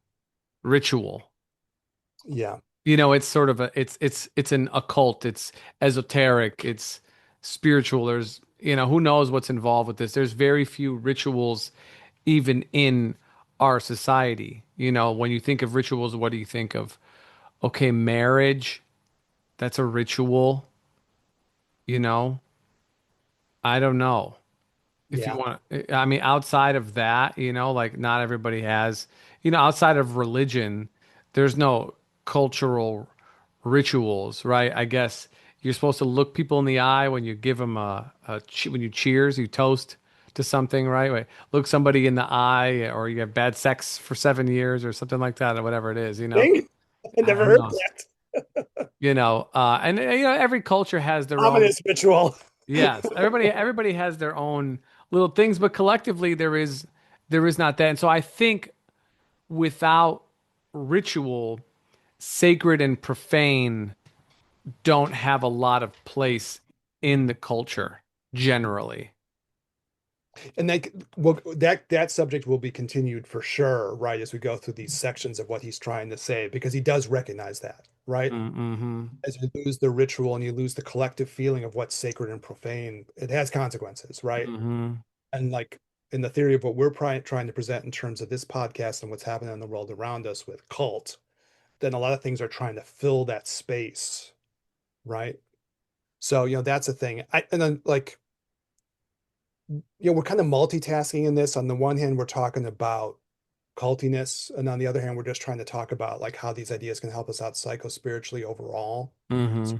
Ritual. Yeah. It's sort of it's an occult, it's esoteric, it's spiritual. There's, who knows what's involved with this. There's very few rituals even in our society. When you think of rituals, what do you think of? okay, marriage, that's a ritual, you know? I don't know. If you Yeah. want I mean, outside of that, like not everybody has, outside of religion, there's no cultural rituals, right? I guess you're supposed to look people in the eye when you give them when you cheers, you toast to something, right? Wait, look somebody in the eye, or you have bad sex for 7 years or something like that, or whatever it is, Dang, I I never don't heard know. that. And every culture has their own. Ominous ritual. Yes, everybody has their own little things, but collectively there is not that. And so I think without ritual, sacred and profane don't have a lot of place in the culture generally. And that well, that subject will be continued for sure, right, as we go through these sections of what he's trying to say, because he does recognize that, right? Mm-hmm. As you lose the ritual and you lose the collective feeling of what's sacred and profane, it has consequences, right? Mm-hmm. And like in the theory of what we're trying to present in terms of this podcast and what's happening in the world around us with cult, then a lot of things are trying to fill that space, right? So, that's a thing. And then like, we're kind of multitasking in this. On the one hand, we're talking about cultiness, and on the other hand, we're just trying to talk about like how these ideas can help us out psycho-spiritually overall. Mm-hmm.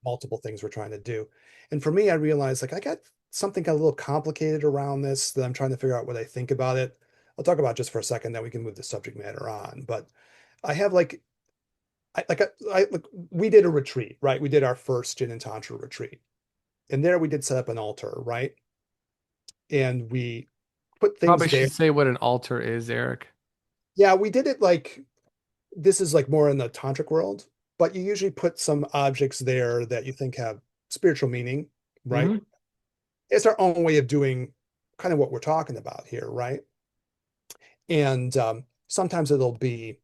Multiple things we're trying to do. And for me, I realized like I got something got a little complicated around this that I'm trying to figure out what I think about it. I'll talk about just for a second, then we can move the subject matter on. But I have like like we did a retreat, right? We did our first Gin and Tantra retreat. And there we did set up an altar, right? And we put things Probably there. should say what an altar is, Eric. Yeah, we did it like this is like more in the tantric world, but you usually put some objects there that you think have spiritual meaning, right? Mm-hmm. It's our own way of doing kind of what we're talking about here, right? And sometimes it'll be,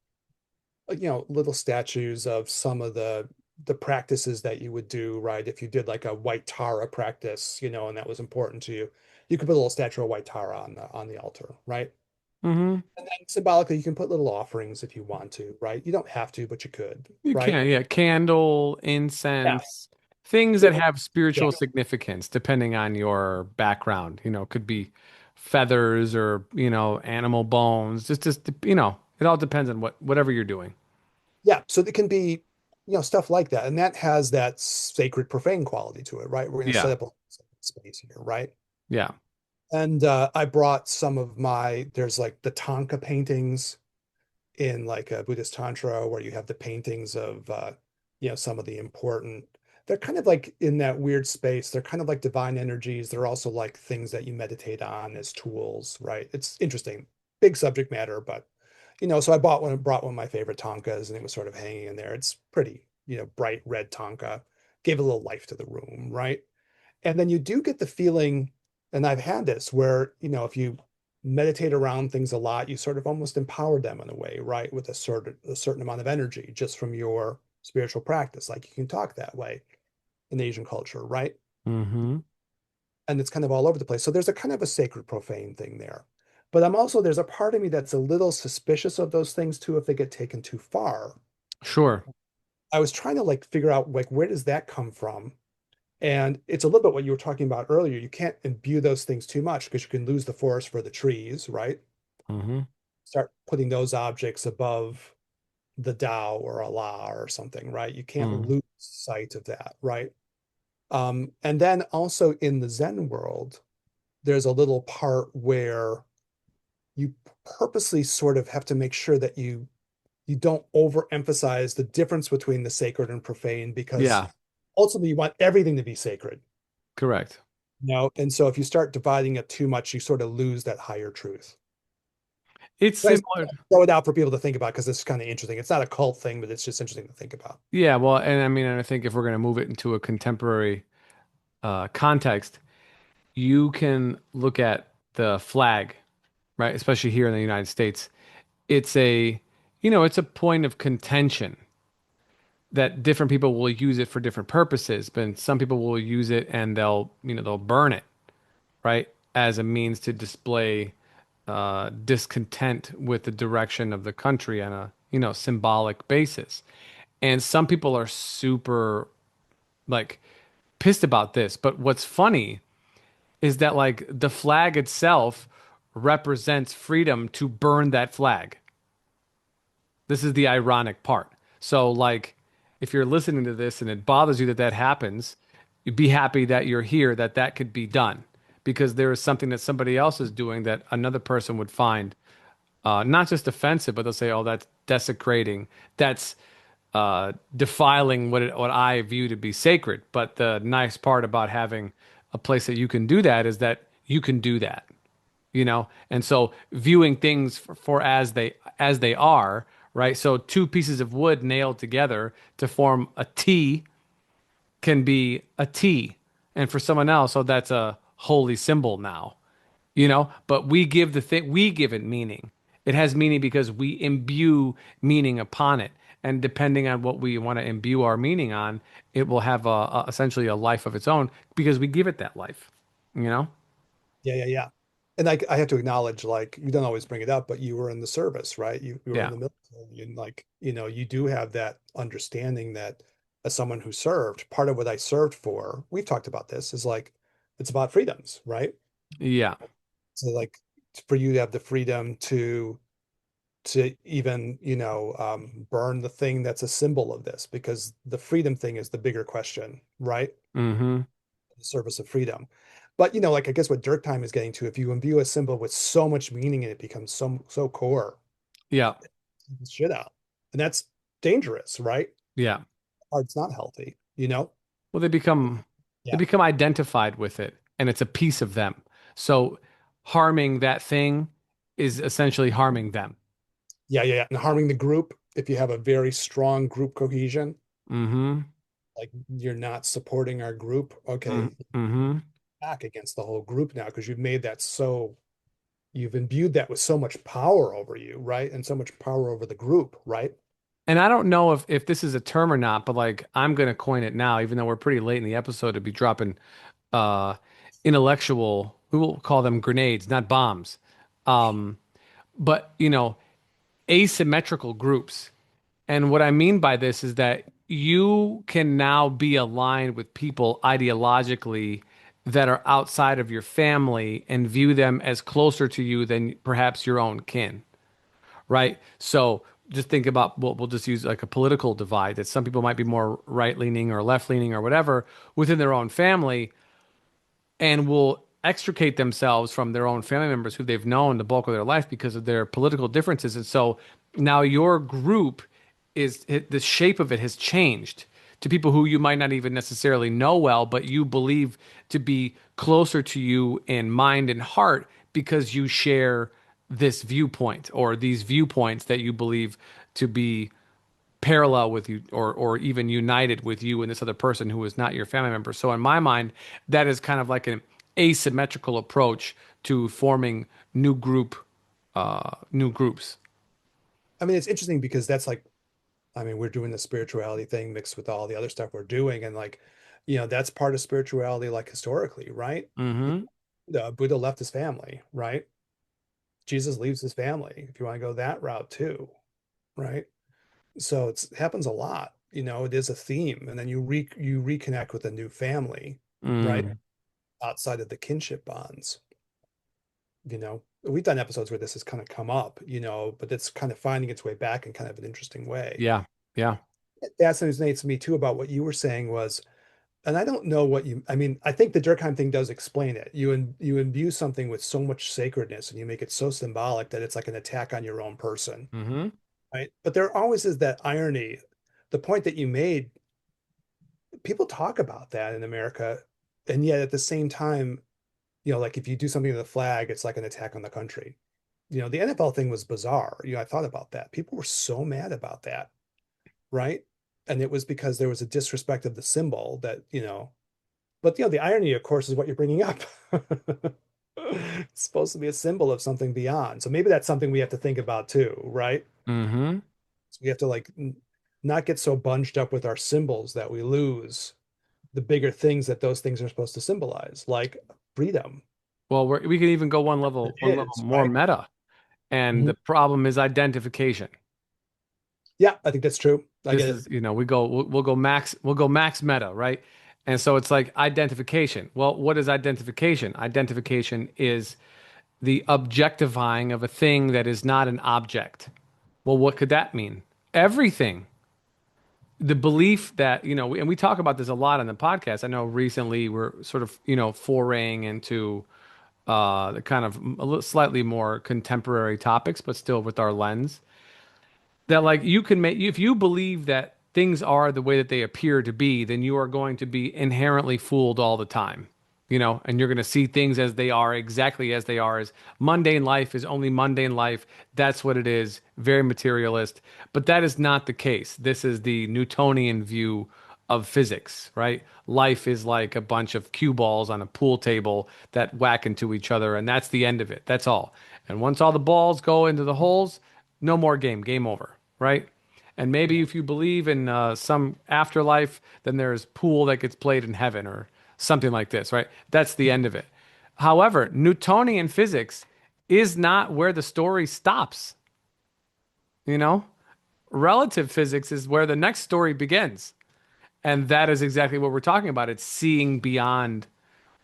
little statues of some of the practices that you would do, right? If you did like a white Tara practice, and that was important to you, you could put a little statue of white Tara on the altar, right? Mm-hmm. And then symbolically, you can put little offerings if you want to, right? You don't have to, but you could, You right? can, yeah. Candle, Yeah. incense, things that Little, have yeah. spiritual significance depending on your background. Could be feathers or, animal bones. Just, it all depends on whatever you're doing. Yeah. So it can be, stuff like that. And that has that sacred profane quality to it, right? We're going to Yeah. set up a space here, right? Yeah. And I brought some of there's like the Tanka paintings in like a Buddhist Tantra where you have the paintings of, some of the important, they're kind of like in that weird space. They're kind of like divine energies. They're also like things that you meditate on as tools, right? It's interesting, big subject matter, but, so I brought one of my favorite Tankas and it was sort of hanging in there. It's pretty, bright red Tanka, gave a little life to the room, right? And then you do get the feeling, and I've had this where, if you meditate around things a lot, you sort of almost empower them in a way, right? With a certain amount of energy just from your spiritual practice. Like you can talk that way in Asian culture, right? Mm-hmm. And it's kind of all over the place. So there's a kind of a sacred profane thing there. But there's a part of me that's a little suspicious of those things too if they get taken too far. Sure. I was trying to like figure out like where does that come from? And it's a little bit what you were talking about earlier. You can't imbue those things too much because you can lose the forest for the trees, right? Mm-hmm. Start putting those objects above the Tao or Allah or something, right? You can't Mm. lose sight of that, right? And then also in the Zen world, there's a little part where you purposely sort of have to make sure that you don't overemphasize the difference between the sacred and profane because Yeah, ultimately you want everything to be sacred. correct. And so if you start dividing it too much, you sort of lose that higher truth. It's So I just similar. throw it out for people to think about because it's kind of interesting. It's not a cult thing, but it's just interesting to think about. Yeah, well, and I mean, and I think if we're going to move it into a contemporary context, you can look at the flag, right? Especially here in the United States. It's it's a point of contention that different people will use it for different purposes, but some people will use it and they'll burn it, right? As a means to display discontent with the direction of the country on a, symbolic basis. And some people are super like pissed about this. But what's funny is that like the flag itself represents freedom to burn that flag. This is the ironic part. So, like, if you're listening to this and it bothers you that that happens, you'd be happy that you're here, that that could be done because there is something that somebody else is doing that another person would find not just offensive, but they'll say, "Oh, that's desecrating. That's defiling what I view to be sacred." But the nice part about having a place that you can do that is that you can do that, you know. And so viewing things for as they are, right? So two pieces of wood nailed together to form a T can be a T, and for someone else, oh, that's a holy symbol now, you know. But we give it meaning. It has meaning because we imbue meaning upon it, and depending on what we want to imbue our meaning on, it will have essentially a life of its own because we give it that life, you know. Yeah, yeah, yeah. And I have to acknowledge, like, you don't always bring it up, but you were in the service, right? You were in Yeah. the military, and like, you do have that understanding that as someone who served, part of what I served for, we've talked about this, is like it's about freedoms, right? Yeah. So like for you to have the freedom to even, burn the thing that's a symbol of this, because the freedom thing is the bigger question, right? Mm-hmm. The service of freedom. But like I guess what Durkheim is getting to, if you imbue a symbol with so much meaning and it becomes so core, Yeah. shit out. And that's dangerous, right? Yeah. Art's not healthy. Well, they Yeah. become identified with it, and it's a piece of them. So harming that thing is essentially harming them. Yeah, yeah, yeah. And harming the group, if you have a very strong group cohesion, Mm-hmm. like you're not supporting our group, okay, Mm-hmm. back against the whole group now because you've made that so you've imbued that with so much power over you, right? And so much power over the group, right? And I don't know if this is a term or not, but like I'm gonna coin it now, even though we're pretty late in the episode to be dropping uh intellectual, we will call them grenades, not bombs. Um, but asymmetrical groups. And what I mean by this is that you can now be aligned with people ideologically that are outside of your family and view them as closer to you than perhaps your own kin, right? So just think about, we'll just use like a political divide that some people might be more right leaning or left leaning or whatever within their own family and will extricate themselves from their own family members who they've known the bulk of their life because of their political differences. And so now your group the shape of it has changed to people who you might not even necessarily know well, but you believe to be closer to you in mind and heart because you share this viewpoint or these viewpoints that you believe to be parallel with you or even united with you and this other person who is not your family member. So in my mind, that is kind of like an asymmetrical approach to forming new groups. I mean, it's interesting because that's like, I mean, we're doing the spirituality thing mixed with all the other stuff we're doing. And like, that's part of spirituality, like historically, right? Hmm. The Buddha left his family, right? Jesus leaves his family, if you want to go that route too, right? So it happens a lot. It is a theme. And then you reconnect with a new family, right? Mm. Outside of the kinship bonds. We've done episodes where this has kind of come up, but it's kind of finding its way back in kind of an interesting way. Yeah. Yeah. That fascinates me too about what you were saying was, and I don't know I mean, I think the Durkheim thing does explain it. You imbue something with so much sacredness and you make it so symbolic that it's like an attack on your own person, Hmm. right? But there always is that irony. The point that you made, people talk about that in America, and yet at the same time, like if you do something to the flag, it's like an attack on the country. The NFL thing was bizarre. I thought about that. People were so mad about that, right? And it was because there was a disrespect of the symbol but the irony, of course, is what you're bringing up. It's supposed to be a symbol of something beyond. So maybe that's something we have to think about too, right? Hmm. So we have to like not get so bunched up with our symbols that we lose the bigger things that those things are supposed to symbolize, like freedom. Well, we can even go It one level is, more right? meta. And Mhm. the problem is identification. Yeah, I think that's true. I This get it. is, we'll go max meta, right? And so it's like identification. Well, what is identification? Identification is the objectifying of a thing that is not an object. Well, what could that mean? Everything. The belief that, and we talk about this a lot on the podcast. I know recently we're sort of, foraying into the kind of a little slightly more contemporary topics, but still with our lens that like you can make if you believe that things are the way that they appear to be, then you are going to be inherently fooled all the time. And you're going to see things as they are, exactly as they are. As mundane life is only mundane life. That's what it is. Very materialist. But that is not the case. This is the Newtonian view of physics, right? Life is like a bunch of cue balls on a pool table that whack into each other, and that's the end of it. That's all. And once all the balls go into the holes, no more game over, right? And maybe if you believe in some afterlife, then there's pool that gets played in heaven or something like this, right? That's the end of it. However, Newtonian physics is not where the story stops, you know? Relative physics is where the next story begins. And that is exactly what we're talking about. It's seeing beyond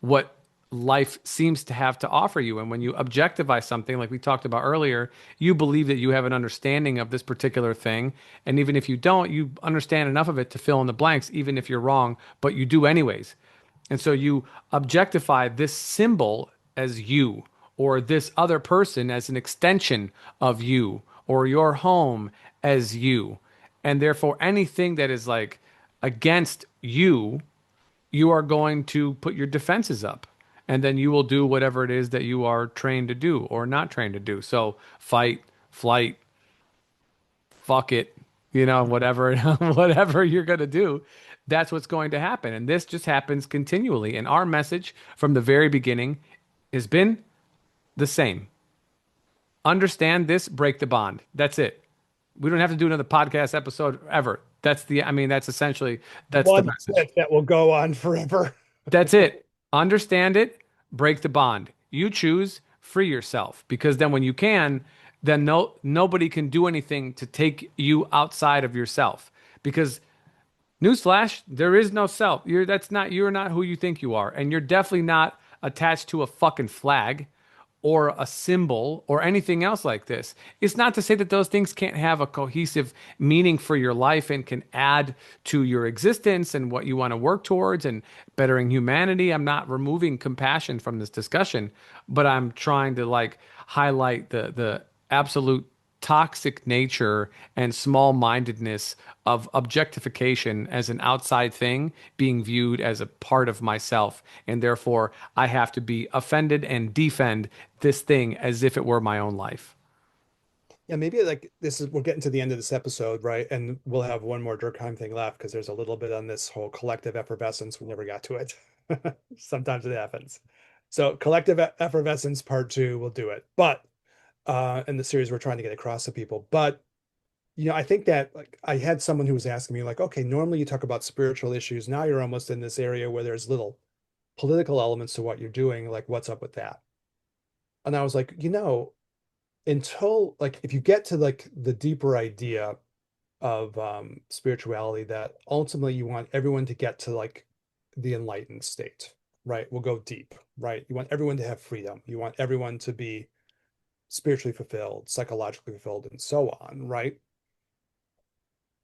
what life seems to have to offer you. And when you objectify something, like we talked about earlier, you believe that you have an understanding of this particular thing. And even if you don't, you understand enough of it to fill in the blanks, even if you're wrong, but you do anyways. And so you objectify this symbol as you, or this other person as an extension of you, or your home as you. And therefore, anything that is like against you, you are going to put your defenses up. And then you will do whatever it is that you are trained to do or not trained to do. So fight, flight, fuck it, whatever, whatever you're going to do, that's what's going to happen. And this just happens continually. And our message from the very beginning has been the same. Understand this, break the bond. That's it. We don't have to do another podcast episode ever. That's essentially, that's the One message. clip that will go on forever. That's it. Understand it, break the bond. You choose, free yourself. Because then when you can, then nobody can do anything to take you outside of yourself. Because newsflash, there is no self. You're not who you think you are. And you're definitely not attached to a fucking flag or a symbol or anything else like this. It's not to say that those things can't have a cohesive meaning for your life and can add to your existence and what you want to work towards and bettering humanity. I'm not removing compassion from this discussion, but I'm trying to like highlight the absolute toxic nature and small-mindedness of objectification as an outside thing being viewed as a part of myself. And therefore, I have to be offended and defend this thing as if it were my own life. Yeah, maybe like we're getting to the end of this episode, right? And we'll have one more Durkheim thing left because there's a little bit on this whole collective effervescence. We never got to it. Sometimes it happens. So collective effervescence part two, we'll do it. But in the series we're trying to get across to people. But I think that like I had someone who was asking me, like, okay, normally you talk about spiritual issues. Now you're almost in this area where there's little political elements to what you're doing. Like, what's up with that? And I was like, until like if you get to like the deeper idea of spirituality, that ultimately you want everyone to get to like the enlightened state, right? We'll go deep, right? You want everyone to have freedom. You want everyone to be spiritually fulfilled, psychologically fulfilled, and so on, right?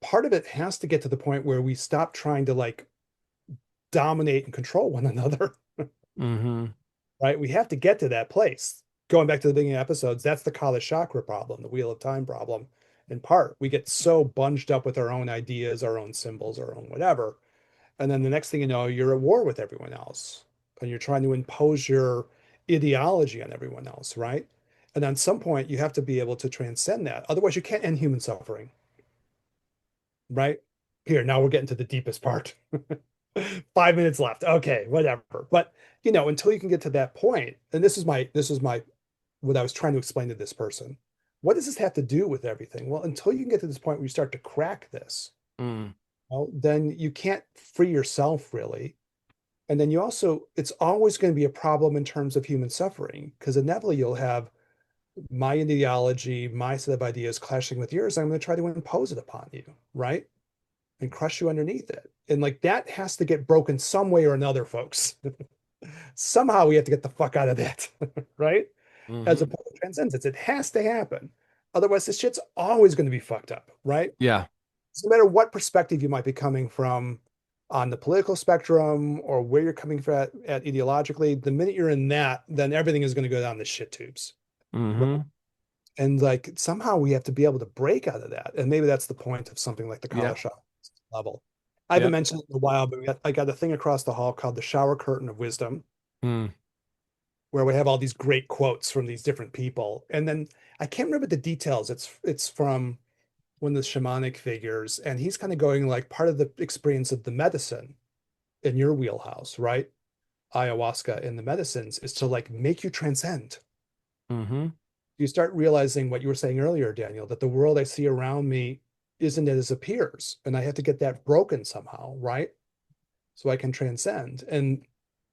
Part of it has to get to the point where we stop trying to like dominate and control one another, Hmm. right? We have to get to that place. Going back to the beginning of episodes, that's the Kala chakra problem, the wheel of time problem. In part, we get so bunged up with our own ideas, our own symbols, our own whatever. And then the next thing you know, you're at war with everyone else and you're trying to impose your ideology on everyone else, right? And at some point, you have to be able to transcend that. Otherwise, you can't end human suffering, right? Here, now we're getting to the deepest part. 5 minutes left. Okay, whatever. But until you can get to that point, and this is my what I was trying to explain to this person. What does this have to do with everything? Well, until you can get to this point where you start to crack this, Mm. well, then you can't free yourself really. And then it's always going to be a problem in terms of human suffering, because inevitably you'll have my ideology, my set of ideas clashing with yours. I'm going to try to impose it upon you, right? and crush you underneath it. And like that has to get broken some way or another, folks. Somehow we have to get the fuck out of that, right? As a Hmm. point of transcendence, it has to happen. Otherwise, this shit's always going to be fucked up, right? Yeah. So no matter what perspective you might be coming from on the political spectrum or where you're coming from at ideologically, the minute you're in that, then everything is going to go down the shit tubes. Right? Hmm. And like somehow we have to be able to break out of that. And maybe that's the point of something like the Yeah. Kala level. I haven't Yep. mentioned it in a while, but I got a thing across the hall called the shower curtain of wisdom, Mm. where we have all these great quotes from these different people. And then I can't remember the details. It's from one of the shamanic figures, and he's kind of going like part of the experience of the medicine in your wheelhouse, right? Ayahuasca and the medicines is to like make you transcend. Hmm. You start realizing what you were saying earlier, Daniel, that the world I see around me isn't as it appears, and I have to get that broken somehow, right? So I can transcend. And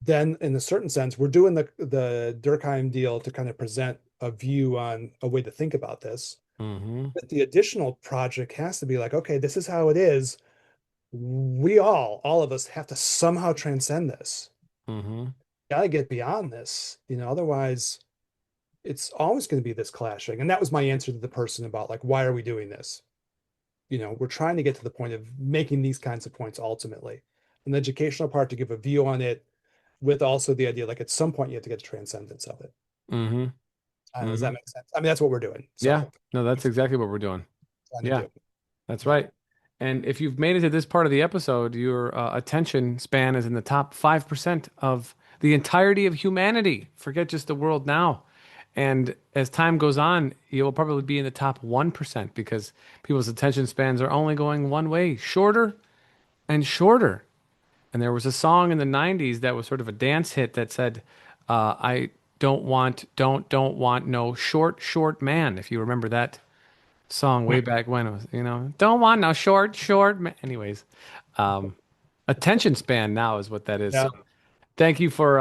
then, in a certain sense, we're doing the Durkheim deal to kind of present a view on a way to think about this. Hmm. But the additional project has to be like, okay, this is how it is. All of us have to somehow transcend this. Hmm. Gotta get beyond this, otherwise it's always going to be this clashing. And that was my answer to the person about like, why are we doing this? We're trying to get to the point of making these kinds of points ultimately. An educational part to give a view on it, with also the idea like at some point you have to get to transcendence of it. Hmm. Does that Hmm. make sense? I mean, that's what we're doing. Yeah. So No, that's exactly what we're doing. trying to Yeah. do. That's Yeah. right. And if you've made it to this part of the episode, your attention span is in the top 5% of the entirety of humanity. Forget just the world now. And as time goes on, you will probably be in the top 1% because people's attention spans are only going one way, shorter and shorter. And there was a song in the 90s that was sort of a dance hit that said, I don't want no short man. If you remember that song way back when it was, don't want no short man. Anyways, um, attention span now is what that is. So Yeah. thank you for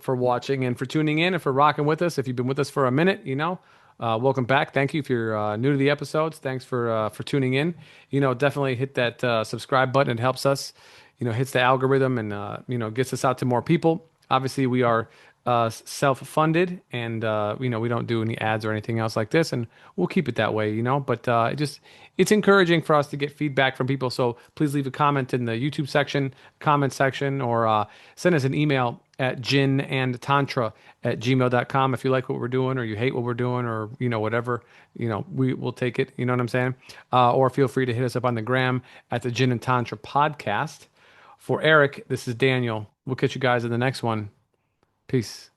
watching and for tuning in and for rocking with us. If you've been with us for a minute, welcome back. Thank you if you're new to the episodes. Thanks for tuning in. Definitely hit that subscribe button. It helps us. Hits the algorithm and gets us out to more people. Obviously, we are self-funded, and we don't do any ads or anything else like this, and we'll keep it that way. But it's encouraging for us to get feedback from people. So please leave a comment in the YouTube section, comment section, or send us an email at ginandtantra@gmail.com if you like what we're doing or you hate what we're doing or whatever. We will take it. You know what I'm saying? Or feel free to hit us up on the gram at the Gin and Tantra podcast. For Eric, this is Daniel. We'll catch you guys in the next one. Peace.